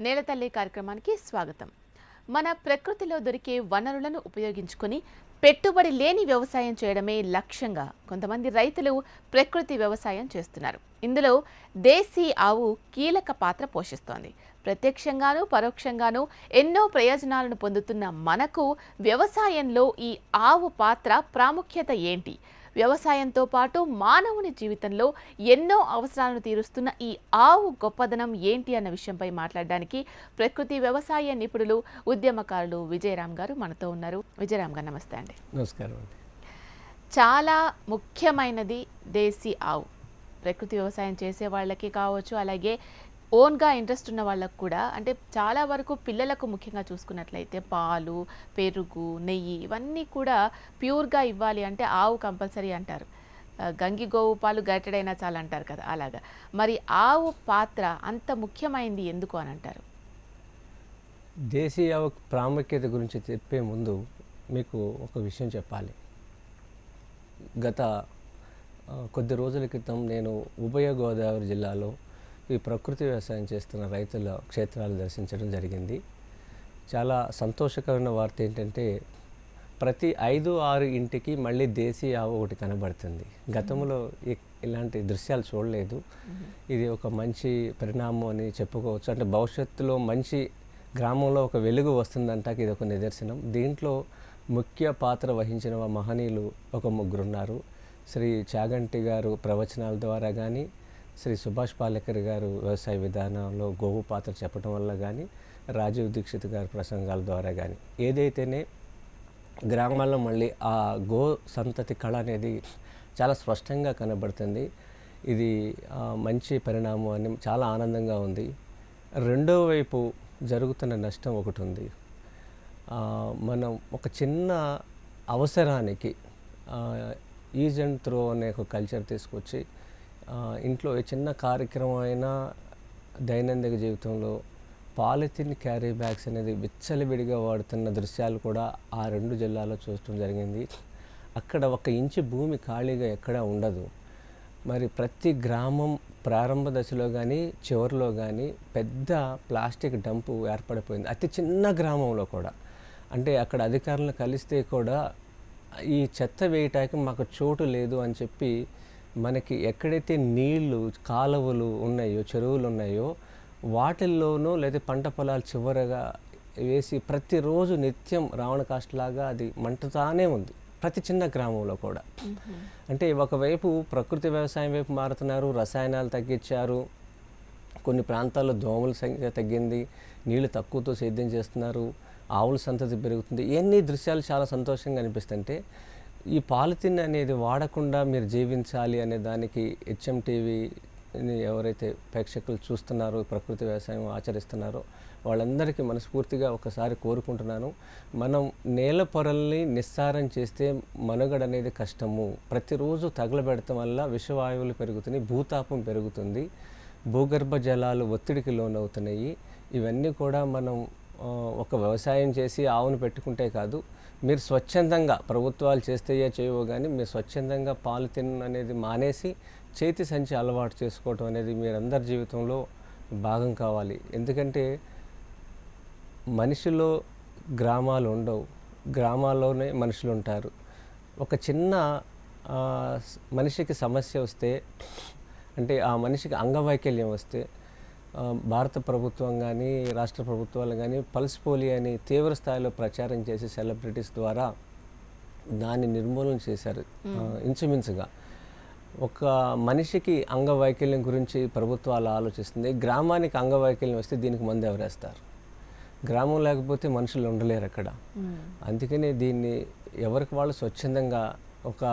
నేలతల్లి కార్యక్రమానికి స్వాగతం. మన ప్రకృతిలో దొరికే వనరులను ఉపయోగించుకొని పెట్టుబడి లేని వ్యవసాయం చేయడమే లక్ష్యంగా కొంతమంది రైతులు ప్రకృతి వ్యవసాయం చేస్తున్నారు. ఇందులో దేశీ ఆవు కీలక పాత్ర పోషిస్తోంది. ప్రత్యక్షంగానూ పరోక్షంగానూ ఎన్నో ప్రయోజనాలను పొందుతున్న మనకు వ్యవసాయంలో ఈ ఆవు పాత్ర ప్రాముఖ్యత ఏంటి? వ్యవసాయంతో పాటు మానవుని జీవితంలో ఎన్నో అవసరాలను తీరుస్తున్న ఈ ఆవు గొప్పదనం ఏంటి అన్న విషయంపై మాట్లాడడానికి ప్రకృతి వ్యవసాయ నిపుణులు ఉద్యమకారులు విజయరామ్ గారు మనతో ఉన్నారు. విజయరామ్ గారు నమస్తే అండి. నమస్కారం అండి. చాలా ముఖ్యమైనది దేశీ ఆవు. ప్రకృతి వ్యవసాయం చేసే వాళ్ళకి కావచ్చు, అలాగే ఓన్గా ఇంట్రెస్ట్ ఉన్న వాళ్ళకు కూడా, అంటే చాలా వరకు పిల్లలకు ముఖ్యంగా చూసుకున్నట్లయితే పాలు, పెరుగు, నెయ్యి ఇవన్నీ కూడా ప్యూర్గా ఇవ్వాలి అంటే ఆవు కంపల్సరీ అంటారు. గంగి గోవు పాలు గరిటెడైనా చాలా అంటారు కదా, అలాగా. మరి ఆవు పాత్ర అంత ముఖ్యమైనది ఎందుకు అని అంటారు? దేశీ ఆవు ప్రాముఖ్యత గురించి చెప్పే ముందు మీకు ఒక విషయం చెప్పాలి. గత కొద్ది రోజుల క్రితం నేను ఉభయ గోదావరి జిల్లాలో ఈ ప్రకృతి వ్యవసాయం చేస్తున్న రైతుల క్షేత్రాలు దర్శించడం జరిగింది. చాలా సంతోషకరమైన వార్త ఏంటంటే ప్రతి 5-6 ఇంటికి మళ్ళీ దేశీ ఆవు ఒకటి కనబడుతుంది. గతంలో ఇలాంటి దృశ్యాలు చూడలేదు. ఇది ఒక మంచి పరిణామం అని చెప్పుకోవచ్చు. అంటే భవిష్యత్తులో మంచి గ్రామంలో ఒక వెలుగు వస్తుందంటాకి ఇది ఒక నిదర్శనం. దీంట్లో ముఖ్య పాత్ర వహించిన మహనీయులు ఒక ముగ్గురున్నారు. శ్రీ చాగంటి గారు ప్రవచనాల ద్వారా కానీ, శ్రీ సుభాష్ పాలేకర్ గారు వ్యవసాయ విధానంలో గోవు పాత్ర చెప్పడం వల్ల కానీ, రాజీవ్ దీక్షిత్ గారి ప్రసంగాల ద్వారా కానీ, ఏదైతేనే గ్రామాల్లో మళ్ళీ ఆ గో సంతతి కళ అనేది చాలా స్పష్టంగా కనబడుతుంది. ఇది మంచి పరిణామం అని చాలా ఆనందంగా ఉంది. రెండో వైపు జరుగుతున్న నష్టం ఒకటి ఉంది. మనం ఒక చిన్న అవసరానికి యూజ్ అండ్ త్రో అనే ఒక కల్చర్ తీసుకొచ్చి ఇంట్లో ఏ చిన్న కార్యక్రమం అయినా దైనందిక జీవితంలో పాలిథిన్ క్యారీ బ్యాగ్స్ అనేది విచ్చలవిడిగా వాడుతున్న దృశ్యాలు కూడా ఆ 2 జిల్లాలో చూడటం జరిగింది. అక్కడ 1 ఇంచు భూమి ఖాళీగా ఎక్కడా ఉండదు. మరి ప్రతి గ్రామం ప్రారంభ దశలో కానీ చివరిలో కానీ పెద్ద ప్లాస్టిక్ డంపు ఏర్పడిపోయింది, అతి చిన్న గ్రామంలో కూడా. అంటే అక్కడ అధికారులను కలిస్తే కూడా ఈ చెత్త వేయటానికి మాకు చోటు లేదు అని చెప్పి, మనకి ఎక్కడైతే నీళ్లు కాలువలు ఉన్నాయో, చెరువులు ఉన్నాయో వాటిల్లోనూ లేదా పంట పొలాలు చివరగా వేసి ప్రతిరోజు నిత్యం రావణ కాష్టలాగా అది మంటతానే ఉంది ప్రతి చిన్న గ్రామంలో కూడా. అంటే ఒకవైపు ప్రకృతి వ్యవసాయం వైపు మారుతున్నారు, రసాయనాలు తగ్గించారు, కొన్ని ప్రాంతాల్లో దోమల సంఖ్య తగ్గింది, నీళ్లు తక్కువతో సేద్యం చేస్తున్నారు, ఆవుల సంతతి పెరుగుతుంది. ఇవన్నీ దృశ్యాలు చాలా సంతోషంగా అనిపిస్తుంటే, ఈ పాలిథిన్ అనేది వాడకుండా మీరు జీవించాలి అనే దానికి HMTVని ఎవరైతే ప్రేక్షకులు చూస్తున్నారో, ప్రకృతి వ్యవసాయం ఆచరిస్తున్నారో వాళ్ళందరికీ మనస్ఫూర్తిగా ఒకసారి కోరుకుంటున్నాను. మనం నేల పొరల్ని నిస్సారం చేస్తే మనుగడ అనేది కష్టము. ప్రతిరోజు తగలబెడటం వల్ల విషవాయువులు పెరుగుతున్నాయి, భూతాపం పెరుగుతుంది, భూగర్భ జలాలు ఒత్తిడికి లోనవుతున్నాయి. ఇవన్నీ కూడా మనం ఒక వ్యవసాయం చేసి ఆవును పెట్టుకుంటే కాదు, మీరు స్వచ్ఛందంగా ప్రభుత్వాలు చేస్తేయే చేయవో కానీ మీరు స్వచ్ఛందంగా పాలిథిన్ అనేది మానేసి చేతి సంచి అలవాటు చేసుకోవటం అనేది మీరందరి జీవితంలో భాగం కావాలి. ఎందుకంటే మనిషిలో గ్రామాలు ఉండవు, గ్రామాల్లోనే మనుషులు ఉంటారు. ఒక చిన్న మనిషికి సమస్య వస్తే, అంటే ఆ మనిషికి అంగవైకల్యం వస్తే భారత ప్రభుత్వం కానీ రాష్ట్ర ప్రభుత్వాలు కానీ పల్స్ పోలియో అని తీవ్ర స్థాయిలో ప్రచారం చేసి సెలబ్రిటీస్ ద్వారా దాన్ని నిర్మూలన చేశారు. ఇంచుమించుగా ఒక మనిషికి అంగవైకల్యం గురించి ప్రభుత్వాలు ఆలోచిస్తుంది. గ్రామానికి అంగవైకల్యం వస్తే దీనికి మందు ఎవరేస్తారు? గ్రామం లేకపోతే మనుషులు ఉండలేరు అక్కడ. అందుకని దీన్ని ఎవరికి వాళ్ళు స్వచ్ఛందంగా ఒక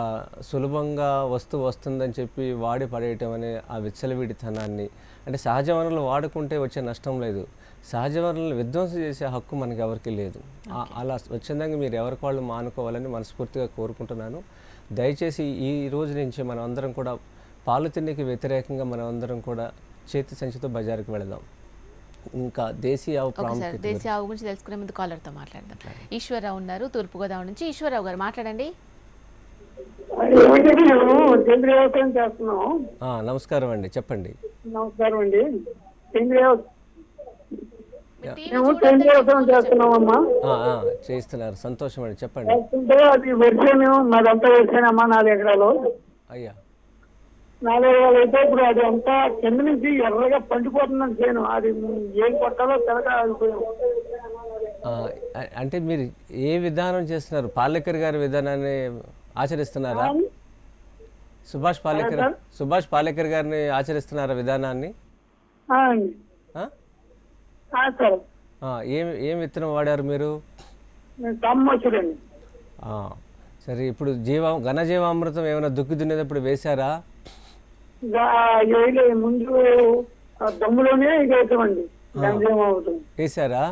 సులభంగా వస్తుందని చెప్పి వాడి పడేయటం అనే ఆ విచ్చలవిడితనాన్ని, అంటే సహజ వనరులు వాడుకుంటే వచ్చే నష్టం లేదు, సహజ వనరులను విధ్వంసం చేసే హక్కు మనకి ఎవరికి లేదు. అలా స్వచ్ఛందంగా మీరు ఎవరికి వాళ్ళు మానుకోవాలని మనస్ఫూర్తిగా కోరుకుంటున్నాను. దయచేసి ఈ రోజు నుంచి మనం అందరం కూడా పాలిథిన్కి వ్యతిరేకంగా మనం అందరం కూడా చేతి సంచితో బజారుకి వెళదాం. ఇంకా దేశీ ఆవు ప్రాముఖ్యత, దేశీ ఆవు గురించి తెలుసుకునే ముందు కాలర్తో మాట్లాడదాం. ఈశ్వరరావు ఉన్నారు తూర్పుగోదావరి నుంచి. ఈశ్వరరావు గారు మాట్లాడండి. నమస్కారం అండి, చెప్పండి. నమస్కారం అండి. మీరు టీవీ మేము టైం చూడొద్దంటే కోసం ఫోన్లో చెప్పండి. చేస్తున్నామమ్మా. చేస్తున్నారు, సంతోషం అండి, చెప్పండి. చేస్తుంటే అది వరిసేను మాదంతా వరిసేనమ్మా 4 ఎకరాలు. అయ్యా 4 ఎకరాలు అయితే ఇప్పుడు అది అంతా కింద నుంచి ఎర్రగా పండిపోతుందని చేను. అది ఏం కొట్టాలో తెలక ఆగిపోయాం. అంటే మీరు ఏ విధానం చేస్తున్నారు? పాలేకర్ గారి విధానాన్ని ఆచరిస్తున్నారా? సుభాష్ పాలేకర్ గారిని ఆచరిస్తున్నారా విధానాన్ని? అండి ఆ? సార్ ఏం విత్తనం వాడారు మీరు? నేను తమ్మొచ్చుడండి. ఆ, సరే, ఇప్పుడు ఘనజీవామృతం ఏమైనా దుక్కి దున్నేటప్పుడు వేశారా? ముందు దమ్ములోనే ఇది అవుతామండి. వేశారా?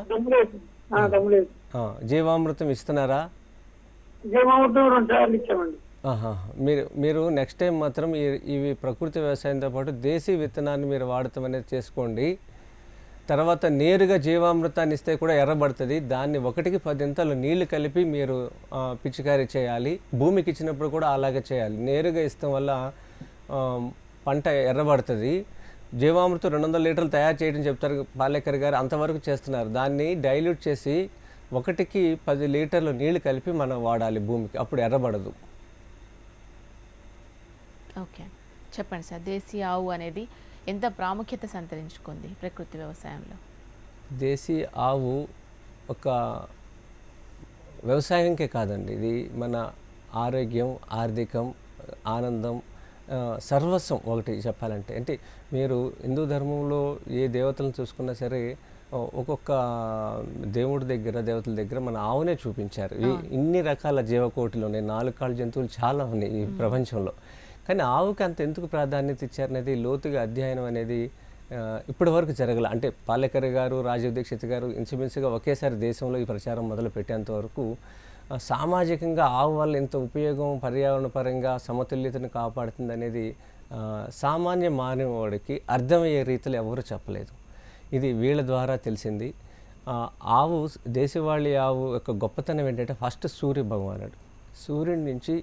దమ్ములేదు జీవామృతం ఇస్తున్నారా? జీవామృతం 2 సార్లు ఇచ్చామండి. మీరు నెక్స్ట్ టైం మాత్రం ఇవి ప్రకృతి వ్యవసాయంతో పాటు దేశీ విత్తనాన్ని మీరు వాడటం అనేది చేసుకోండి. తర్వాత నేరుగా జీవామృతాన్ని ఇస్తే కూడా ఎర్రబడుతుంది. దాన్ని 1కి 10 నీళ్లు కలిపి మీరు పిచికారీ చేయాలి. భూమికి ఇచ్చినప్పుడు కూడా అలాగే చేయాలి. నేరుగా ఇష్టం వల్ల పంట ఎర్రబడుతుంది. జీవామృతం 200 లీటర్లు తయారు చేయడం చెప్తారు పాలేకర్ గారు, అంతవరకు చేస్తున్నారు. దాన్ని డైల్యూట్ చేసి 1కి 10 లీటర్లు నీళ్లు కలిపి మనం వాడాలి భూమికి, అప్పుడు ఎర్రబడదు. ఓకే, చెప్పండి సార్. దేశీ ఆవు అనేది ఎంత ప్రాముఖ్యత సంతరించుకుంది ప్రకృతి వ్యవసాయంలో? దేశీ ఆవు ఒక వ్యవసాయంకే కాదండి, ఇది మన ఆరోగ్యం, ఆర్థికం, ఆనందం, సర్వస్వం ఒకటి చెప్పాలంటే. అంటే మీరు హిందూ ధర్మంలో ఏ దేవతలను చూసుకున్నా సరే ఒక్కొక్క దేవతల దగ్గర మన ఆవునే చూపించారు. ఇన్ని రకాల జీవకోటిలోనే 4 కాళ్ళ జంతువులు చాలా ఉన్నాయి ఈ ప్రపంచంలో. కానీ ఆవుకి అంత ఎందుకు ప్రాధాన్యత ఇచ్చారనేది లోతుగా అధ్యయనం అనేది ఇప్పటి వరకు జరగల. అంటే పాలేకర్ గారు, రాజీవ్ దీక్షిత్ గారు ఇంచుమించుగా ఒకేసారి దేశంలో ఈ ప్రచారం మొదలు పెట్టేంత వరకు సామాజికంగా ఆవు వల్ల ఎంత ఉపయోగం, పర్యావరణ పరంగా సమతుల్యతను కాపాడుతుంది అనేది సామాన్య మానవుడికి అర్థమయ్యే రీతిలో ఎవరు చెప్పలేదు. ఇది వీళ్ళ ద్వారా తెలిసింది. ఆవు, దేశవాళీ ఆవు యొక్క గొప్పతనం ఏంటంటే ఫస్ట్ సూర్య భగవానుడు. సూర్యుడి నుంచి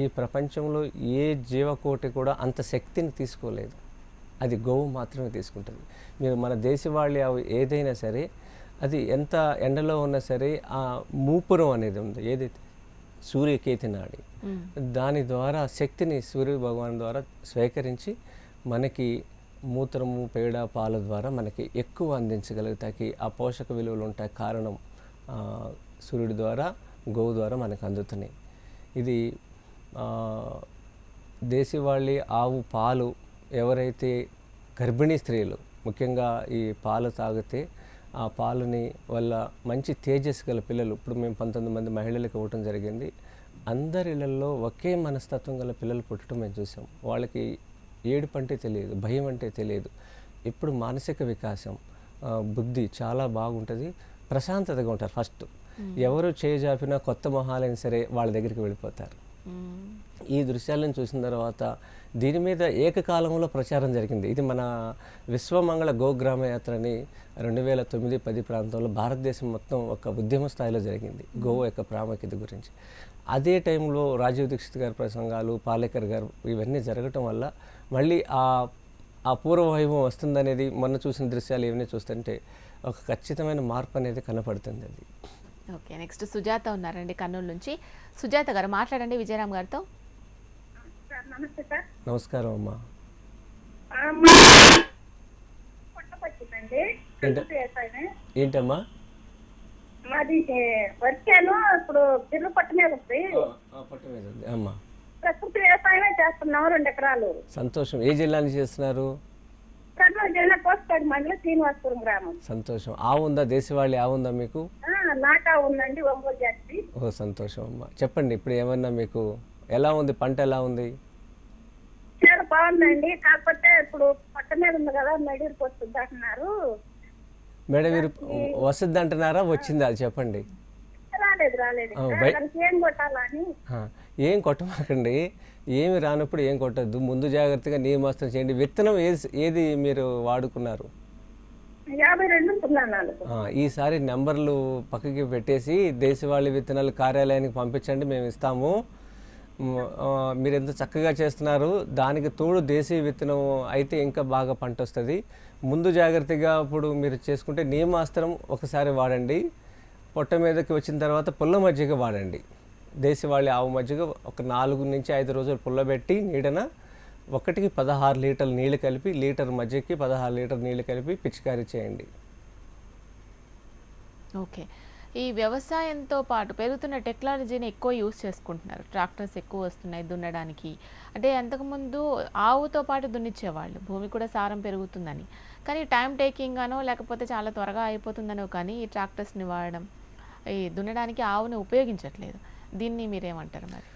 ఈ ప్రపంచంలో ఏ జీవకోటి కూడా అంత శక్తిని తీసుకోలేదు. అది గోవు మాత్రమే తీసుకుంటుంది. మీరు మన దేశవాళీ ఆవు ఏదైనా సరే అది ఎంత ఎండలో ఉన్నా సరే ఆ మూపురం అనేది ఉంది, ఏదైతే సూర్యకేతి నాడి, దాని ద్వారా శక్తిని సూర్య భగవాన్ ద్వారా స్వీకరించి మనకి మూత్రము, పేడ, పాల ద్వారా మనకి ఎక్కువ అందించగలుగుతాయి. ఆ పోషక విలువలు ఉంటాయి. కారణం సూర్యుడి ద్వారా, గోవు ద్వారా మనకు అందుతున్నాయి. ఇది దేశవాళీ ఆవు పాలు ఎవరైతే గర్భిణీ స్త్రీలు ముఖ్యంగా ఈ పాలు తాగితే ఆ పాలని వల్ల మంచి తేజస్సు గల పిల్లలు, ఇప్పుడు మేము 19 మంది మహిళలకు ఇవ్వటం జరిగింది. అందరిళ్ళల్లో ఒకే మనస్తత్వం గల పిల్లలు పుట్టడం మేము చూసాం. వాళ్ళకి ఏడుపు అంటే తెలియదు, భయం అంటే తెలియదు. ఇప్పుడు మానసిక వికాసం, బుద్ధి చాలా బాగుంటుంది, ప్రశాంతతగా ఉంటారు. ఫస్ట్ ఎవరు చేజాపినా కొత్త మొహాలైనా సరే వాళ్ళ దగ్గరికి వెళ్ళిపోతారు. ఈ దృశ్యాలను చూసిన తర్వాత దీని మీద ఏకకాలంలో ప్రచారం జరిగింది. ఇది మన విశ్వమంగళ గోగ్రామ యాత్రని 2009-10 ప్రాంతంలో భారతదేశం మొత్తం ఒక ఉద్యమ స్థాయిలో జరిగింది గోవు యొక్క ప్రాముఖ్యత గురించి. అదే టైంలో రాజీవ్ దీక్షిత్ గారి ప్రసంగాలు, పాలేకర్ గారు ఇవన్నీ జరగటం వల్ల మళ్ళీ ఆ పూర్వ వైభవం వస్తుందనేది మొన్న చూసిన దృశ్యాలు ఇవన్నీ చూస్తుంటే ఒక ఖచ్చితమైన మార్పు అనేది కనపడుతుంది. అది ఓకే. నెక్స్ట్ సుజాత ఉన్నారండి కర్నూలు నుంచి. సుజాత గారు మాట్లాడండి విజయరామ్ గారితో. నమస్కారం అమ్మా. ఏంటమ్మా? మాది వర్షాలు ఇప్పుడు పిల్లు పట్ట మీద వస్తాయి. అమ్మా ప్రకృతి వ్యవసాయమే చేస్తున్నాము 2 ఎకరాలు. సంతోషం. ఏ జిల్లా నుంచి చేస్తున్నారు? కర్నూలు జిల్లా కోస్పాడు మండలం శ్రీనివాసపురం గ్రామం. సంతోషం. ఆవు ఉందా? దేశవాళీ ఆవు ఉందా మీకు? నాటా ఉందండి, ఒంగోలు జాతి. ఓ సంతోషం అమ్మా. చెప్పండి, ఇప్పుడు ఏమన్నా మీకు ఎలా ఉంది, పంట ఎలా ఉంది? చాలా బాగుందండి. కాకపోతే ఇప్పుడు పట్ట మీద ఉంది కదా, మెడీరికి వస్తుంది అంటున్నారు. మేడం వస్తుంది అంటున్నారా, వచ్చిందా అది చెప్పండి. రాలేదు. ఏం కొట్టాలని? ఏం కొట్టమాకండి. ఏమి రానప్పుడు ఏం కొట్టద్దు. ముందు జాగ్రత్తగా నియమస్తం చేయండి. విత్తనం ఏది మీరు వాడుకున్నారు? 52 ఈసారి నెంబర్లు పక్కకి పెట్టేసి దేశవాళీ విత్తనాలు కార్యాలయానికి పంపించండి, మేము ఇస్తాము. మీరు ఎంత చక్కగా చేస్తున్నారు, దానికి తోడు దేశీయ విత్తనం అయితే ఇంకా బాగా పంట వస్తుంది. ముందు జాగ్రత్తగా ఇప్పుడు మీరు చేసుకుంటే నీమాస్త్రం ఒకసారి వాడండి, పొట్ట మీదకి వచ్చిన తర్వాత పుల్ల మజ్జిగ వాడండి. దేశవాళీ ఆవు మజ్జిగ ఒక 4 నుంచి 5 రోజులు పుల్లబెట్టి నీడన 1కి 16 లీటర్ల నీళ్ళు కలిపి, లీటర్ మజ్జిగకి 16 లీటర్ నీళ్ళు కలిపి పిచికారీ చేయండి. ఓకే. ఈ వ్యవసాయంతో పాటు పెరుగుతున్న టెక్నాలజీని ఎక్కువ యూస్ చేసుకుంటున్నారు. ట్రాక్టర్స్ ఎక్కువ వస్తున్నాయి దున్నడానికి. అంటే అంతకుముందు ఆవుతో పాటు దున్నిచ్చేవాళ్ళు, భూమి కూడా సారం పెరుగుతుందని. కానీ టైం టేకింగ్ అనో లేకపోతే చాలా త్వరగా అయిపోతుందనో కానీ ఈ ట్రాక్టర్స్ని వాడడం, ఈ దున్నడానికి ఆవుని ఉపయోగించట్లేదు. దీన్ని మీరేమంటారు మరి?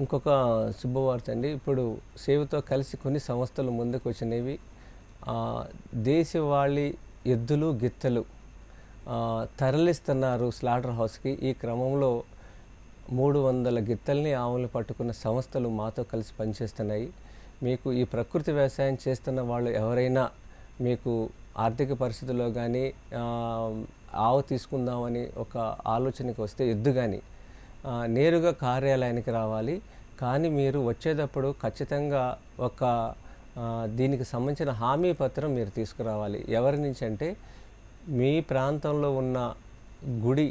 ఇంకొక శుభవార్త అండి. ఇప్పుడు సేవతో కలిసి కొన్ని సంస్థలు ముందుకు వచ్చినవి. దేశవాళీ ఎద్దులు గిత్తలు తరలిస్తున్నారు స్లాటర్ హౌస్కి. ఈ క్రమంలో 300 గిత్తల్ని ఆవులను పట్టుకున్న సంస్థలు మాతో కలిసి పనిచేస్తున్నాయి. మీకు ఈ ప్రకృతి వ్యవసాయం చేస్తున్న వాళ్ళు ఎవరైనా మీకు ఆర్థిక పరిస్థితుల్లో కానీ ఆవు తీసుకుందామని ఒక ఆలోచనకి వస్తే, ఎద్దు కానీ నేరుగా కార్యాలయానికి రావాలి. కానీ మీరు వచ్చేటప్పుడు ఖచ్చితంగా ఒక దీనికి సంబంధించిన హామీ పత్రం మీరు తీసుకురావాలి. ఎవరి నుంచి అంటే మీ ప్రాంతంలో ఉన్న గుడి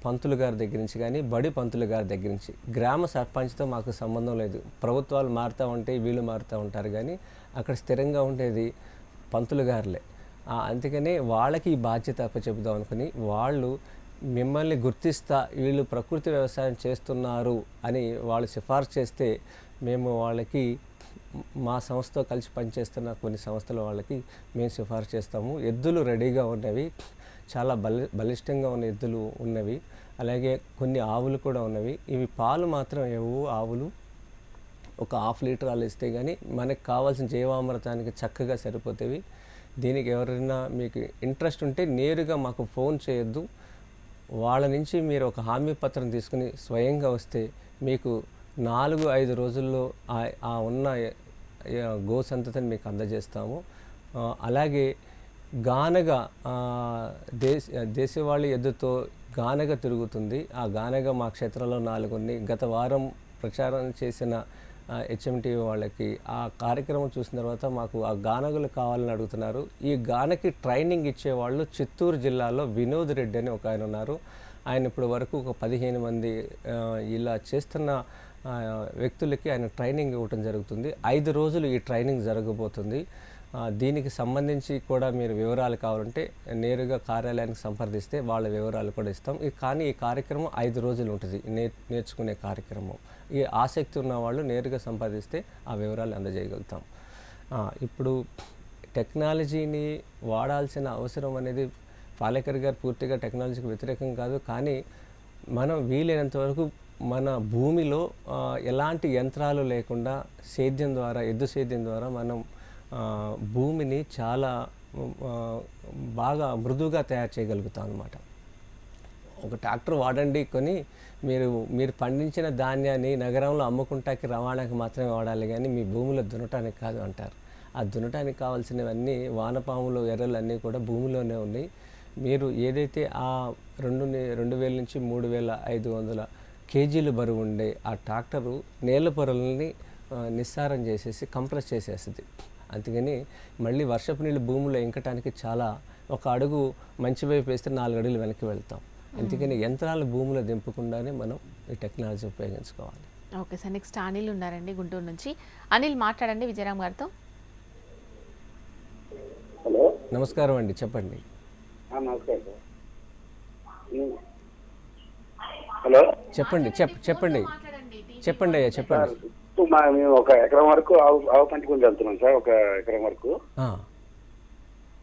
పంతులు గారి దగ్గర నుంచి కానీ బడి పంతులు గారి దగ్గర నుంచి. గ్రామ సర్పంచ్తో మాకు సంబంధం లేదు. ప్రభుత్వాలు మారుతూ ఉంటాయి, వీళ్ళు మారుతూ ఉంటారు, కానీ అక్కడ స్థిరంగా ఉండేది పంతులు గారులే. అందుకనే వాళ్ళకి ఈ బాధ్యత అప్పచెబుదాం అనుకుని వాళ్ళు మిమ్మల్ని గుర్తిస్తా వీళ్ళు ప్రకృతి వ్యవసాయం చేస్తున్నారు అని వాళ్ళు సిఫార్సు చేస్తే మేము వాళ్ళకి మా సంస్థతో కలిసి పనిచేస్తున్న కొన్ని సంస్థల వాళ్ళకి మేము సిఫార్సు చేస్తాము. ఎద్దులు రెడీగా ఉన్నవి, చాలా బలిష్టంగా ఉన్న ఎద్దులు ఉన్నవి, అలాగే కొన్ని ఆవులు కూడా ఉన్నవి. ఇవి పాలు మాత్రం ఏవో ఆవులు ఒక 1/2 లీటర్ పాలు ఇస్తే కానీ మనకు కావాల్సిన జీవామృతానికి చక్కగా సరిపోతాయి. దీనికి ఎవరైనా మీకు ఇంట్రెస్ట్ ఉంటే నేరుగా మాకు ఫోన్ చేయొద్దు. వాళ్ళ నుంచి మీరు ఒక హామీ పత్రం తీసుకుని స్వయంగా వస్తే మీకు 4-5 రోజుల్లో ఆ ఉన్న గో సంతతిని మీకు అందజేస్తాము. అలాగే గానగ దేశవాళీ ఎద్దుతో గానగ తిరుగుతుంది. ఆ గానగ మా క్షేత్రంలో 4 ఉన్నాయి. గత వారం ప్రచారం చేసిన హెచ్ఎంటీవీ వాళ్ళకి ఆ కార్యక్రమం చూసిన తర్వాత మాకు ఆ గానగులు కావాలని అడుగుతున్నారు. ఈ గానకి ట్రైనింగ్ ఇచ్చేవాళ్ళు చిత్తూరు జిల్లాలో వినోద్ రెడ్డి అని ఒక ఆయన ఉన్నారు. ఆయన ఇప్పుడు వరకు ఒక 15 మంది ఇలా చేస్తున్న వ్యక్తులకి ఆయన ట్రైనింగ్ ఇవ్వటం జరుగుతుంది. 5 రోజులు ఈ ట్రైనింగ్ జరగబోతుంది. దీనికి సంబంధించి కూడా మీరు వివరాలు కావాలంటే నేరుగా కార్యాలయానికి సంప్రదిస్తే వాళ్ళ వివరాలు కూడా ఇస్తాం. కానీ ఈ కార్యక్రమం 5 రోజులు ఉంటుంది, నేర్చుకునే కార్యక్రమం. ఈ ఆసక్తి ఉన్న వాళ్ళు నేరుగా సంపాదిస్తే ఆ వివరాలు అందజేయగలుగుతాం. ఇప్పుడు టెక్నాలజీని వాడాల్సిన అవసరం అనేది పాలేకర్ గారు పూర్తిగా టెక్నాలజీకి వ్యతిరేకం కాదు. కానీ మనం వీలైనంత వరకు మన భూమిలో ఎలాంటి యంత్రాలు లేకుండా సేద్యం ద్వారా, ఎద్దు సేద్యం ద్వారా మనం భూమిని చాలా బాగా మృదువుగా తయారు చేయగలుగుతాం అన్నమాట. ఒక ట్రాక్టర్ వాడండి కొని మీరు పండించిన ధాన్యాన్ని నగరంలో అమ్ముకుంటాకి రవాణాకి మాత్రమే వాడాలి, కానీ మీ భూమిలో దున్నటానికి కాదు అంటారు. ఆ దున్నటానికి కావాల్సినవన్నీ వానపాములు ఎర్రలు అన్నీ కూడా భూమిలోనే ఉన్నాయి. మీరు ఏదైతే ఆ 2000 నుంచి 3500 కేజీలు బరువు ఉండే ఆ ట్రాక్టరు నేల పొరలని నిస్సారం చేసేసి కంప్రెస్ చేసేస్తుంది. అందుకని మళ్ళీ వర్షపు నీళ్ళు భూమిలో ఇంకటానికి చాలా ఒక అడుగు మంచి వైపు వేస్తే 4 అడుగులు వెనక్కి వెళ్తాం. అందుకని యంత్రాలు భూమిలో దింపకుండానే మనం ఈ టెక్నాలజీ ఉపయోగించుకోవాలి. ఓకే సార్, నెక్స్ట్ అనిల్ ఉన్నారండి గుంటూరు నుంచి. అనిల్ మాట్లాడండి విజయరామ్ గారితో. హలో, నమస్కారం అండి, చెప్పండి. నమస్కారం సార్. హలో, చెప్పండి చెప్పండి అయ్యా, చెప్పండి. మేము 1 ఎకరం వరకు ఆవు పంచుకొని వెళ్తున్నాం సార్. 1 ఎకరం వరకు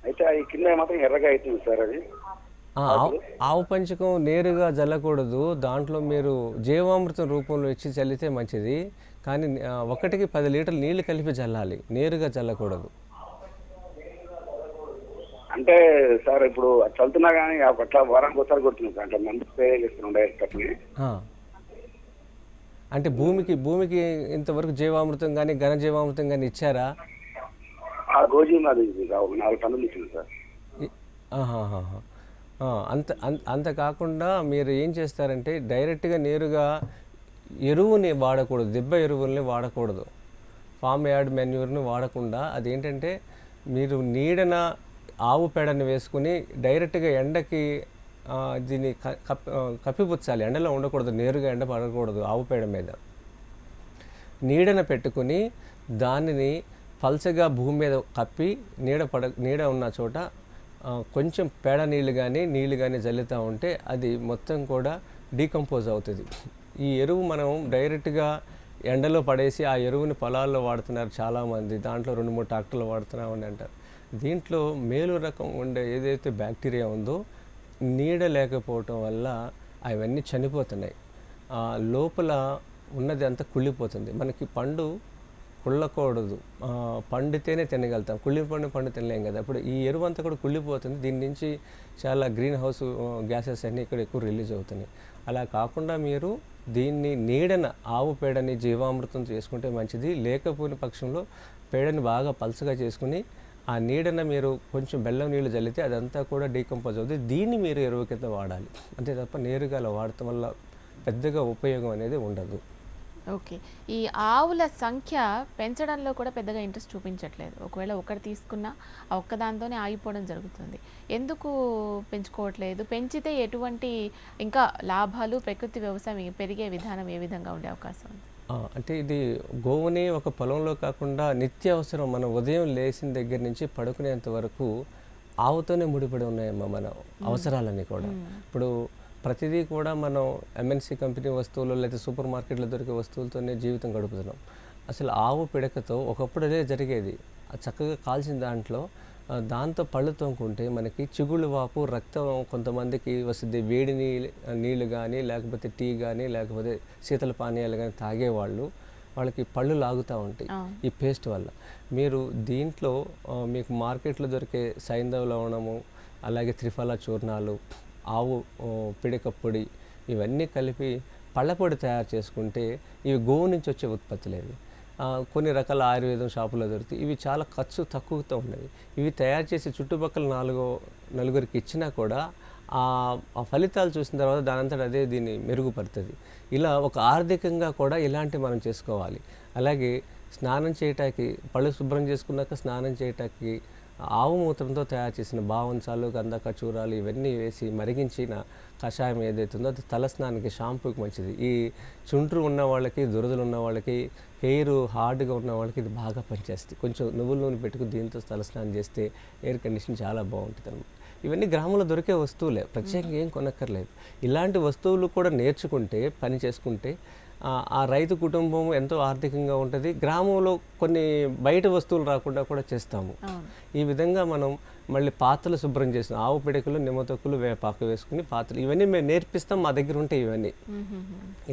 అయితే అది కింద మాత్రం ఎర్రగా అవుతుంది సార్. అది ఆవు పంచకం నేరుగా జల్లకూడదు. దాంట్లో మీరు జీవామృతం రూపంలో ఇచ్చి చల్లితే మంచిది. కానీ 1కి 10 లీటర్ల నీళ్లు కలిపి చల్లాలి, నేరుగా చల్లకూడదు. అంటే సార్ ఇప్పుడు చల్లుతున్నా కానీ అట్లా వారానికి ఒకసారి కొడుతున్నాం సార్. అంటే మందు స్ప్రే చేస్తున్నాం డైరెక్ట్ అట్లనే. అంటే భూమికి ఇంతవరకు జీవామృతం కానీ ఘన జీవామృతం కానీ ఇచ్చారా? ఆ రోజు అది 4 టన్నులు ఇచ్చింది సార్. అంత కాకుండా మీరు ఏం చేస్తారంటే డైరెక్ట్గా నేరుగా ఎరువుని వాడకూడదు, దిబ్బ ఎరువుల్ని వాడకూడదు, ఫామ్ యార్డ్ మెన్యూర్ని వాడకుండా అదేంటంటే మీరు నీడన ఆవు పేడని వేసుకుని డైరెక్ట్గా ఎండకి దీన్ని కప్పిపుచ్చాలి. ఎండలో ఉండకూడదు, నేరుగా ఎండ పడకూడదు. ఆవు పేడ మీద నీడన పెట్టుకుని దానిని పల్చగా భూమి మీద కప్పి నీడ ఉన్న చోట కొంచెం పేడ నీళ్ళు కానీ జల్లుతూ ఉంటే అది మొత్తం కూడా డీకంపోజ్ అవుతుంది. ఈ ఎరువు మనం డైరెక్ట్గా ఎండలో పడేసి ఆ ఎరువుని పొలాల్లో వాడుతున్నారు చాలామంది. దాంట్లో 2-3 ట్రాక్టర్లు వాడుతున్నామని అంటారు. దీంట్లో మేలు రకం ఉండే ఏదైతే బ్యాక్టీరియా ఉందో నీడ లేకపోవటం వల్ల అవన్నీ చనిపోతున్నాయి. లోపల ఉన్నది అంతా కుళ్ళిపోతుంది. మనకి పండు కుళ్ళకూడదు, పండితేనే తినగలుగుతాం. కుళ్ళిపోయిన పండు తినలేం కదా. అప్పుడు ఈ ఎరువు అంతా కూడా కుళ్ళిపోతుంది. దీని నుంచి చాలా గ్రీన్ హౌస్ గ్యాసెస్ అన్నీ ఇక్కడ ఎక్కువ రిలీజ్ అవుతున్నాయి. అలా కాకుండా మీరు దీన్ని నీడన ఆవు పేడని జీవామృతం చేసుకుంటే మంచిది. లేకపోయిన పక్షంలో పేడని బాగా పల్చగా చేసుకుని ఆ నీడన మీరు కొంచెం బెల్లం నీళ్ళు జల్లితే అదంతా కూడా డీకంపోజ్ అవుతుంది. దీన్ని మీరు ఎరువు కింద వాడాలి. అంతే తప్ప నేరుగా అలా వాడటం వల్ల పెద్దగా ఉపయోగం అనేది ఉండదు. ఓకే. ఈ ఆవుల సంఖ్య పెంచడంలో కూడా పెద్దగా ఇంట్రెస్ట్ చూపించట్లేదు. ఒకవేళ ఒకటి తీసుకున్నా ఆ ఒక్కదాంతోనే ఆగిపోవడం జరుగుతుంది. ఎందుకు పెంచుకోవట్లేదు? పెంచితే ఎటువంటి ఇంకా లాభాలు, ప్రకృతి వ్యవసాయం పెరిగే విధానం ఏ విధంగా ఉండే అవకాశం ఉంది? అంటే ఇది గోవుని ఒక పొలంలో కాకుండా నిత్యావసరం. మనం ఉదయం లేచిన దగ్గర నుంచి పడుకునేంత వరకు ఆవుతోనే ముడిపడి ఉన్నాయమ్మా మన అవసరాలన్నీ కూడా. ఇప్పుడు ప్రతిదీ కూడా మనం ఎంఎన్సీ కంపెనీ వస్తువులు లేదా సూపర్ మార్కెట్లో దొరికే వస్తువులతోనే జీవితం గడుపుతున్నాం. అసలు ఆవు పిడకతో ఒకప్పుడు అదే జరిగేది. చక్కగా కాల్చిన దాంతో పళ్ళు తోముకుంటే మనకి చిగుళ్ళు వాపు, రక్తం కొంతమందికి వస్తుంది. వేడి నీళ్ళు కానీ లేకపోతే టీ కానీ లేకపోతే శీతల పానీయాలు కానీ తాగేవాళ్ళు వాళ్ళకి పళ్ళు లాగుతూ ఉంటాయి ఈ పేస్ట్ వల్ల. మీరు దీంట్లో మీకు మార్కెట్లో దొరికే సైంధవ లవణము, అలాగే త్రిఫల చూర్ణాలు, ఆవు పిడక పొడి ఇవన్నీ కలిపి పళ్ళపొడి తయారు చేసుకుంటే ఇవి గోవు నుంచి వచ్చే ఉత్పత్తులేవి. కొన్ని రకాల ఆయుర్వేదం షాపులో దొరుకుతాయి. ఇవి చాలా ఖర్చు తక్కువతో ఉన్నవి. ఇవి తయారు చేసి చుట్టుపక్కల నలుగురికి ఇచ్చినా కూడా ఆ ఫలితాలు చూసిన తర్వాత దానంతట అదే దీన్ని మెరుగుపడుతుంది. ఇలా ఒక ఆర్థికంగా కూడా ఇలాంటివి మనం చేసుకోవాలి. అలాగే స్నానం చేయటానికి, పళ్ళు శుభ్రం చేసుకున్నాక స్నానం చేయటానికి ఆవు మూత్రంతో తయారు చేసిన బావంచాలు, గంధ కచూరాలు ఇవన్నీ వేసి మరిగించిన కషాయం ఏదైతుందో అది తలస్నానానికి, షాంపూకి మంచిది. ఈ చుండ్రు ఉన్న వాళ్ళకి, దురదలు ఉన్న వాళ్ళకి, హెయిర్ హార్డ్గా ఉన్న వాళ్ళకి ఇది బాగా పనిచేస్తుంది. కొంచెం నువ్వుల నూనె పెట్టుకుని దీంతో తలస్నానం చేస్తే ఎయిర్ కండిషన్ చాలా బాగుంటుంది అన్నమాట. ఇవన్నీ గ్రామంలో దొరికే వస్తువులే, ప్రత్యేకంగా ఏం కొనక్కర్లేదు. ఇలాంటి వస్తువులు కూడా నేర్చుకుంటే, పని చేసుకుంటే ఆ రైతు కుటుంబం ఎంతో ఆర్థికంగా ఉంటుంది. గ్రామంలో కొన్ని బయట వస్తువులు రాకుండా కూడా చేస్తాము. ఈ విధంగా మనం మళ్ళీ పాత్రలు శుభ్రం చేసిన ఆవు పిడకలు, నిమ్మతొక్కులు, వేపాకు వేసుకుని పాత్రలు ఇవన్నీ మేము నేర్పిస్తాం. మా దగ్గర ఉంటాయి ఇవన్నీ.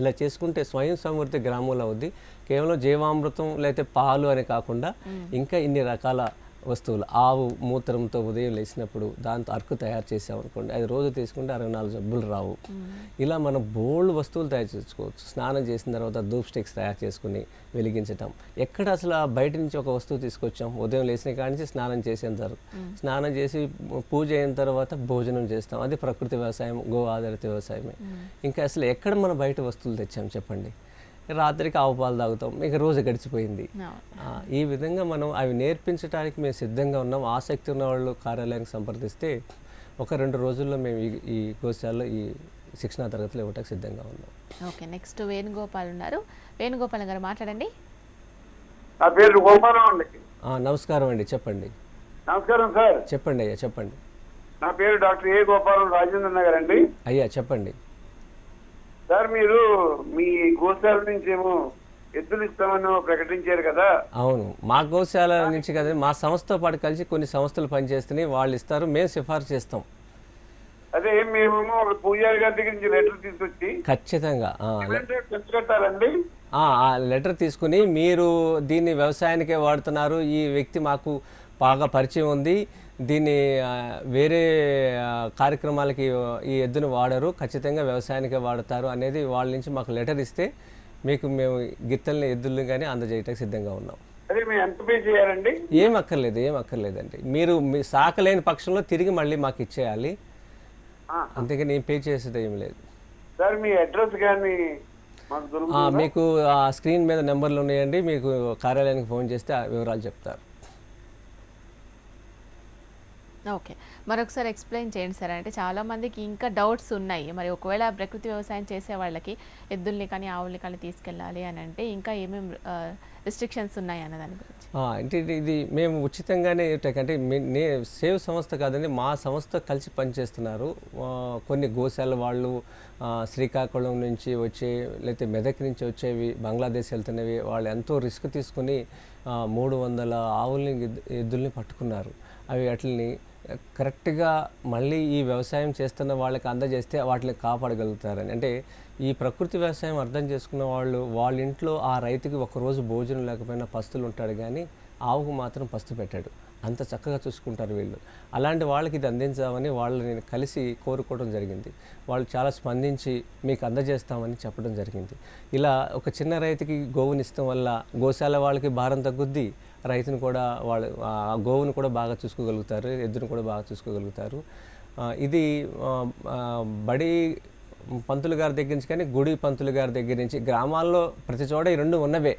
ఇలా చేసుకుంటే స్వయం సమృద్ధి గ్రామంలో అవుద్ది. కేవలం జీవామృతం లేకపోతే పాలు అని కాకుండా ఇంకా ఇన్ని రకాల వస్తువులు, ఆవు మూత్రంతో ఉదయం లేచినప్పుడు దాంతో అరకు తయారు చేసామనుకోండి, అది రోజు తీసుకుంటే 64 జబ్బులు రావు. ఇలా మనం బోల్డ్ వస్తువులు తయారు చేసుకోవచ్చు. స్నానం చేసిన తర్వాత ధూప్ స్టిక్స్ తయారు చేసుకుని వెలిగించటం. ఎక్కడ అసలు బయట నుంచి ఒక వస్తువు తీసుకొచ్చాం? ఉదయం లేచిన కాడి నుంచి స్నానం చేసేంత వరకు, స్నానం చేసి పూజ అయిన తర్వాత భోజనం చేస్తాం. అది ప్రకృతి వ్యవసాయం, గో ఆధారిత వ్యవసాయమే. ఇంకా అసలు ఎక్కడ మనం బయట వస్తువులు తెచ్చాం చెప్పండి? రాత్రికి ఆవు పాలు తాగుతాం, ఇక రోజు గడిచిపోయింది. ఈ విధంగా మనం అవి నేర్పించడానికి మేము సిద్ధంగా ఉన్నాం. ఆసక్తి ఉన్న వాళ్ళు కార్యాలయానికి సంప్రదిస్తే 1-2 రోజుల్లో మేము ఈ గోశాలలో ఈ శిక్షణా తరగతులు ఇవ్వడానికి సిద్ధంగా ఉన్నాం. ఓకే. నెక్స్ట్ వేణుగోపాల్ ఉన్నారు. వేణుగోపాల్ గారు మాట్లాడండి. నా పేరు గోపాలం అండి. నమస్కారం అండి, చెప్పండి. నమస్కారం సార్. చెప్పండి అయ్యా, చెప్పండి. నా పేరు డాక్టర్ ఏ గోపాలం, రాజేంద్ర నగర్ అండి. అయ్యా చెప్పండి. సార్, మీరు మీ గోశాల నుంచి ఏమో ఎద్దులు ఇస్తామని ప్రకటించారు కదా? అవును, మా గోశాల నుంచి కదా, మా సంస్థతో పాటు కలిసి కొన్ని సంస్థలు పనిచేస్తున్నాయి. వాళ్ళు ఇస్తారు, మేము సిఫార్సు చేస్తాం. అదే మేమేమో ఒక పూజారి గారి దగ్గర నుంచి లెటర్ తీసుకొచ్చి ఖచ్చితంగా కట్టాలండి. ఆ లెటర్ తీసుకుని మీరు దీన్ని వ్యవసాయానికే వాడుతున్నారు, ఈ వ్యక్తి మాకు బాగా పరిచయం ఉంది, దీన్ని వేరే కార్యక్రమాలకి ఈ ఎద్దును వాడరు, ఖచ్చితంగా వ్యవసాయానికే వాడతారు అనేది వాళ్ళ నుంచి మాకు లెటర్ ఇస్తే మేము గిత్తల్ని, ఎద్దుల్ని కానీ అందజేయటానికి సిద్ధంగా ఉన్నాం. అదే మేము ఎంత పే చేయాలండి? ఏం అక్కర్లేదండి. మీరు మీ సాకలేని పక్షంలో తిరిగి మళ్ళీ మాకు ఇచ్చేయాలి, అంతేగాని ఏం పే చేసేది ఏం లేదు. సార్, మీ అడ్రస్ కానీ మాకు దొరుకుతుందా? మీకు ఆ స్క్రీన్ మీద నెంబర్లు ఉన్నాయండి, మీకు కార్యాలయానికి ఫోన్ చేస్తే ఆ వివరాలు చెప్తారు. ఓకే. మరొకసారి ఎక్స్‌ప్లెయిన్ చేయండి సార్. అంటే చాలామందికి ఇంకా డౌట్స్ ఉన్నాయి. మరి ఒకవేళ ప్రకృతి వ్యవసాయం చేసే వాళ్ళకి ఎద్దుల్ని కానీ, ఆవుల్ని కానీ తీసుకెళ్ళాలి అని అంటే ఇంకా ఏమేమి రిస్ట్రిక్షన్స్ ఉన్నాయి అన్న దాని గురించి? అంటే ఇది మేము ఉచితంగానే అంటే సేవ్ సంస్థ కాదండి, మా సంస్థ కలిసి పనిచేస్తున్నారు. కొన్ని గోశాల వాళ్ళు శ్రీకాకుళం నుంచి వచ్చే, లేకపోతే మెదక్ నుంచి వచ్చేవి, బంగ్లాదేశ్ వెళ్తున్నవి, వాళ్ళు ఎంతో రిస్క్ తీసుకుని 300 ఆవుల్ని ఎద్దుల్ని పట్టుకున్నారు. అవి వాటిని కరెక్ట్గా మళ్ళీ ఈ వ్యవసాయం చేస్తున్న వాళ్ళకి అందజేస్తే వాటిని కాపాడగలుగుతారని. అంటే ఈ ప్రకృతి వ్యవసాయం అర్థం చేసుకున్న వాళ్ళు వాళ్ళ ఇంట్లో ఆ రైతుకి ఒకరోజు భోజనం లేకపోయినా పస్తులు ఉంటాడు, కానీ ఆవుకు మాత్రం పస్తు పెట్టాడు. అంత చక్కగా చూసుకుంటారు వీళ్ళు. అలాంటి వాళ్ళకి ఇది అందించామని వాళ్ళని కలిసి కోరుకోవడం జరిగింది. వాళ్ళు చాలా స్పందించి మీకు అందజేస్తామని చెప్పడం జరిగింది. ఇలా ఒక చిన్న రైతుకి గోవునిస్తాం వల్ల గోశాల వాళ్ళకి భారం తగ్గుద్ది, రైతును కూడా వాళ్ళు ఆ గోవును కూడా బాగా చూసుకోగలుగుతారు, ఎద్దును కూడా బాగా చూసుకోగలుగుతారు. ఇది బడి పంతులు గారి దగ్గర నుంచి కానీ గుడి పంతులు గారి దగ్గర నుంచి గ్రామాల్లో ప్రతి చోట ఈ రెండు ఉన్నవే.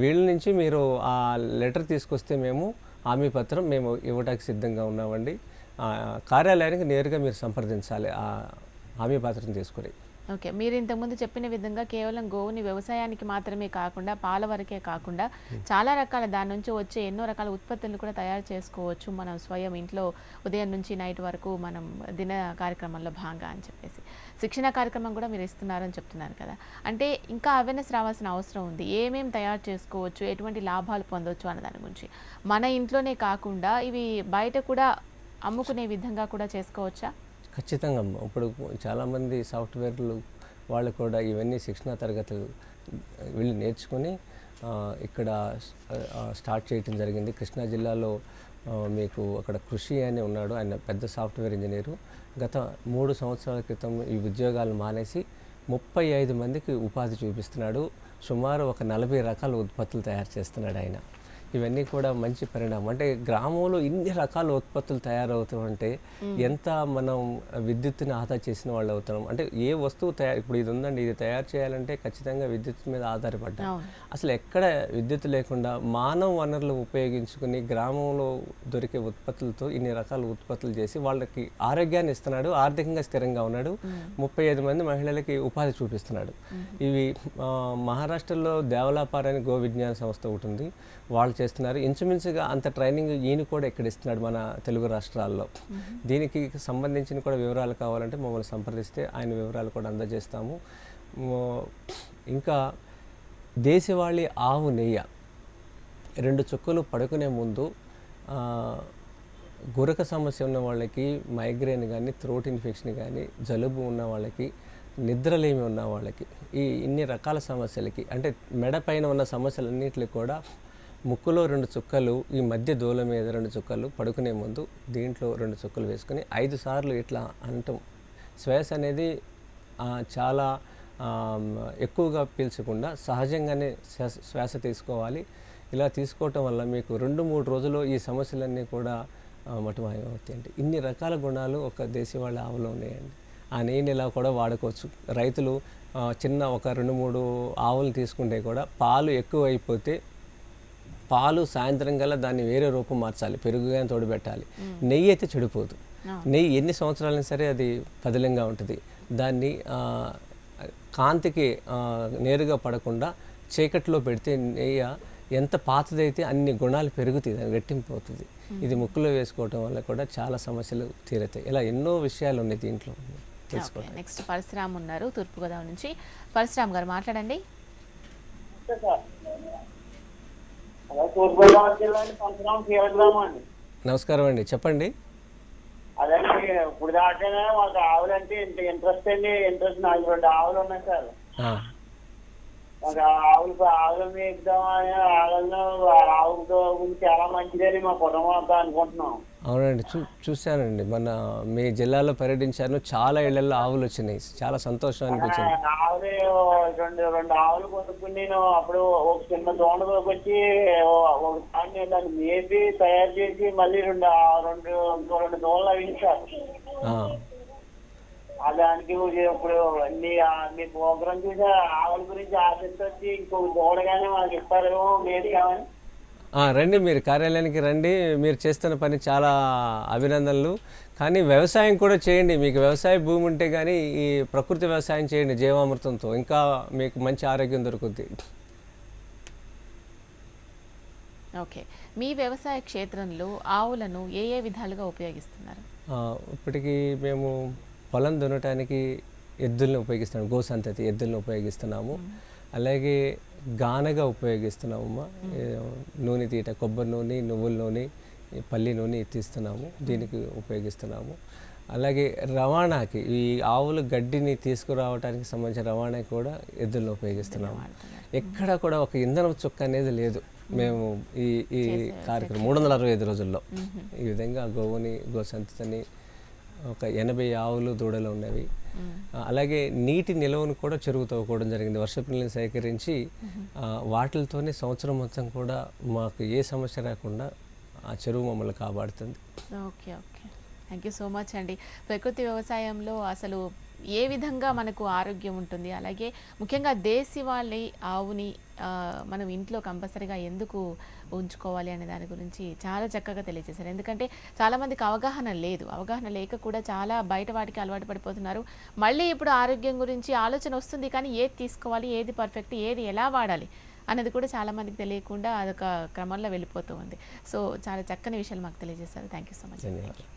వీళ్ళ నుంచి మీరు ఆ లెటర్ తీసుకొస్తే మేము హామీ పత్రం మేము ఇవ్వడానికి సిద్ధంగా ఉన్నామండి. కార్యాలయానికి నేరుగా మీరు సంప్రదించాలి ఆ హామీ పత్రం తీసుకుని. ఓకే. మీరు ఇంతకుముందు చెప్పిన విధంగా కేవలం గోవుని వ్యవసాయానికి మాత్రమే కాకుండా, పాల వరకే కాకుండా చాలా రకాల దాని నుంచి వచ్చే ఎన్నో రకాల ఉత్పత్తులను కూడా తయారు చేసుకోవచ్చు మనం స్వయం ఇంట్లో ఉదయం నుంచి నైట్ వరకు మనం దిన కార్యక్రమంలో భాగంగా అని చెప్పేసి శిక్షణ కార్యక్రమం కూడా మీరు ఇస్తున్నారని చెప్తున్నారు కదా. అంటే ఇంకా అవేర్నెస్ రావాల్సిన అవసరం ఉంది. ఏమేమి తయారు చేసుకోవచ్చు, ఎటువంటి లాభాలు పొందవచ్చు అన్న దాని గురించి. మన ఇంట్లోనే కాకుండా ఇవి బయట కూడా అమ్ముకునే విధంగా కూడా చేసుకోవచ్చా? ఖచ్చితంగా. ఇప్పుడు చాలామంది సాఫ్ట్వేర్లు వాళ్ళు కూడా ఇవన్నీ శిక్షణా తరగతులు వీళ్ళు నేర్చుకొని ఇక్కడ స్టార్ట్ చేయడం జరిగింది. కృష్ణా జిల్లాలో మీకు అక్కడ కృషి అని ఉన్నాడు, ఆయన పెద్ద సాఫ్ట్వేర్ ఇంజనీరు. గత 3 సంవత్సరాల క్రితం ఈ ఉద్యోగాలు మానేసి 35 మందికి ఉపాధి చూపిస్తున్నాడు. సుమారు ఒక 40 రకాల ఉత్పత్తులు తయారు చేస్తున్నాడు ఆయన. ఇవన్నీ కూడా మంచి పరిణామం. అంటే గ్రామంలో ఇన్ని రకాల ఉత్పత్తులు తయారవుతామంటే ఎంత మనం విద్యుత్తుని ఆదా చేసిన వాళ్ళు అవుతాం. అంటే ఏ వస్తువు ఇప్పుడు ఇది ఉందండి, ఇది తయారు చేయాలంటే ఖచ్చితంగా విద్యుత్ మీద ఆధారపడ్డాం. అసలు ఎక్కడ విద్యుత్ లేకుండా మానవ వనరులు ఉపయోగించుకుని గ్రామంలో దొరికే ఉత్పత్తులతో ఇన్ని రకాల ఉత్పత్తులు చేసి వాళ్ళకి ఆరోగ్యాన్ని ఇస్తున్నాడు, ఆర్థికంగా స్థిరంగా ఉన్నాడు. 35 మంది మహిళలకి ఉపాధి చూపిస్తున్నాడు. ఇవి మహారాష్ట్రలో దేవలాపార్ అని గో విజ్ఞాన సంస్థ ఒకటి ఉంది, వాళ్ళు చేస్తున్నారు. ఇంచుమించుగా అంత ట్రైనింగ్ ఈయన కూడా ఇక్కడ ఇస్తున్నాడు మన తెలుగు రాష్ట్రాల్లో. దీనికి సంబంధించిన కూడా వివరాలు కావాలంటే మమ్మల్ని సంప్రదిస్తే ఆయన వివరాలు కూడా అందజేస్తాము. ఇంకా దేశవాళీ ఆవు నెయ్యి 2 చుక్కలు పడుకునే ముందు గురక సమస్య ఉన్న వాళ్ళకి, మైగ్రేన్ కానీ, థ్రోట్ ఇన్ఫెక్షన్ కానీ, జలుబు ఉన్న వాళ్ళకి, నిద్రలేమి ఉన్న వాళ్ళకి, ఇన్ని రకాల సమస్యలకి, అంటే మెడ పైన ఉన్న సమస్యలన్నింటికి కూడా ముక్కులో 2 చుక్కలు, ఈ మధ్య దూల మీద 2 చుక్కలు, పడుకునే ముందు దీంట్లో 2 చుక్కలు వేసుకుని 5 సార్లు ఇట్లా అనటం. శ్వాస అనేది చాలా ఎక్కువగా పీల్చకుండా సహజంగానే శ్వాస తీసుకోవాలి. ఇలా తీసుకోవటం వల్ల మీకు 2-3 రోజుల్లో ఈ సమస్యలన్నీ కూడా మటుమాయమవుతాయండి. ఇన్ని రకాల గుణాలు ఒక దేశవాళీ ఆవులో ఉన్నాయండి. ఆ నెయ్యిని ఇలా కూడా వాడుకోవచ్చు. రైతులు చిన్న ఒక 2-3 ఆవులు తీసుకుంటే కూడా పాలు ఎక్కువ అయిపోతే పాలు సాయంత్రం కల్లా దాన్ని వేరే రూపం మార్చాలి, పెరుగుగా తోడుపెట్టాలి. నెయ్యి అయితే చెడిపోదు. నెయ్యి ఎన్ని సంవత్సరాలైనా సరే అది పదిలంగా ఉంటుంది. దాన్ని కాంతికి నేరుగా పడకుండా చీకట్లో పెడితే నెయ్యి ఎంత పాతదైతే అన్ని గుణాలు పెరుగుతాయి, దాన్ని రెట్టింపు అవుతుంది. ఇది ముక్కులో వేసుకోవటం వల్ల కూడా చాలా సమస్యలు తీరుతాయి. ఇలా ఎన్నో విషయాలు ఉన్నాయి దీంట్లో తెలుసుకోవాలి. నెక్స్ట్ పరశురామ్ ఉన్నారు తూర్పుగోదావరి నుంచి. పరశురామ్ గారు మాట్లాడండి. నమస్కారం అండి, చెప్పండి. అదే ఇప్పుడు దాకానే మాకు ఆవులంటే ఇంత ఇంట్రెస్ట్ అండి. ఇంట్రెస్ట్ నాకు 2 ఆవులు ఉన్నాయి సార్. మాకు ఆవులు మేపుదామని ఆవులతో చాలా మంచిదని మా కుటుంబం అంతా అనుకుంటున్నాం. అవునండి, చూశానండి. మన మీ జిల్లాలో పర్యటించాను, చాలా ఇళ్లలో ఆవులు వచ్చినాయి, చాలా సంతోషం అనిపించింది. ఆవులు 2 ఆవులు కొనుక్కుని నేను అప్పుడు ఒక చిన్న దోణలోకి వచ్చి ఒకసారి దాన్ని మేపి తయారు చేసి మళ్ళీ 2 దోణలు అయింది సార్. దానికి ఇప్పుడు మీ ప్రోగ్రాం చూసి ఆవుల గురించి ఆసక్తి వచ్చి ఇంకొక చూడగానే మాకు ఇస్తారేమో మేడికామని. రండి, మీరు కార్యాలయానికి రండి. మీరు చేస్తున్న పని చాలా అభినందనలు. కానీ వ్యవసాయం కూడా చేయండి. మీకు వ్యవసాయ భూమి ఉంటే కానీ ఈ ప్రకృతి వ్యవసాయం చేయండి జీవామృతంతో, ఇంకా మీకు మంచి ఆరోగ్యం దొరుకుద్ది. ఓకే, మీ వ్యవసాయ క్షేత్రంలో ఆవులను ఏ ఏ విధాలుగా ఉపయోగిస్తున్నారు? ఇప్పటికీ మేము పొలం దున్నటానికి ఎద్దుల్ని ఉపయోగిస్తున్నాము, గోసంతతి ఎద్దుల్ని ఉపయోగిస్తున్నాము. అలాగే గానగా ఉపయోగిస్తున్నామమ్మా. నూనె తీట, కొబ్బరి నూనె, నువ్వుల నూనె, పల్లి నూనె తీస్తున్నాము, దీనికి ఉపయోగిస్తున్నాము. అలాగే రవాణాకి ఈ ఆవులు గడ్డిని తీసుకురావడానికి సంబంధించిన రవాణాకి కూడా ఎద్దులను ఉపయోగిస్తున్నాము. ఎక్కడ కూడా ఒక ఇంధనం చుక్క అనేది లేదు. మేము ఈ ఈ కార్యక్రమం 365 రోజుల్లో ఈ విధంగా గోవుని, గోసంతతిని, ఒక 80 ఆవులు, దూడలు ఉన్నవి. అలాగే నీటి నిల్వను కూడా చెరువు తవ్వుకోవడం జరిగింది. వర్షపు నీళ్ళని సేకరించి వాటితోనే సంవత్సరం మొత్తం కూడా మాకు ఏ సమస్య రాకుండా ఆ చెరువు మమ్మల్ని కాపాడుతుంది. Okay okay, thank you so much అండి. ప్రకృతి వ్యవసాయంలో అసలు ఏ విధంగా మనకు ఆరోగ్యం ఉంటుంది, అలాగే ముఖ్యంగా దేశీ వాళ్ళ ఆవుని మనం ఇంట్లో కంపల్సరీగా ఎందుకు ఉంచుకోవాలి అనే దాని గురించి చాలా చక్కగా తెలియజేశారు. ఎందుకంటే చాలామందికి అవగాహన లేదు, అవగాహన లేక కూడా చాలా బయట వాటికి అలవాటు పడిపోతున్నారు. మళ్ళీ ఇప్పుడు ఆరోగ్యం గురించి ఆలోచన వస్తుంది, కానీ ఏది తీసుకోవాలి, ఏది పర్ఫెక్ట్, ఏది ఎలా వాడాలి అనేది కూడా చాలామందికి తెలియకుండా అదొక క్రమంలో వెళ్ళిపోతూ ఉంది. సో చాలా చక్కని విషయాలు మాకు తెలియజేశారు. Thank you so much. ధన్యవాదాలు.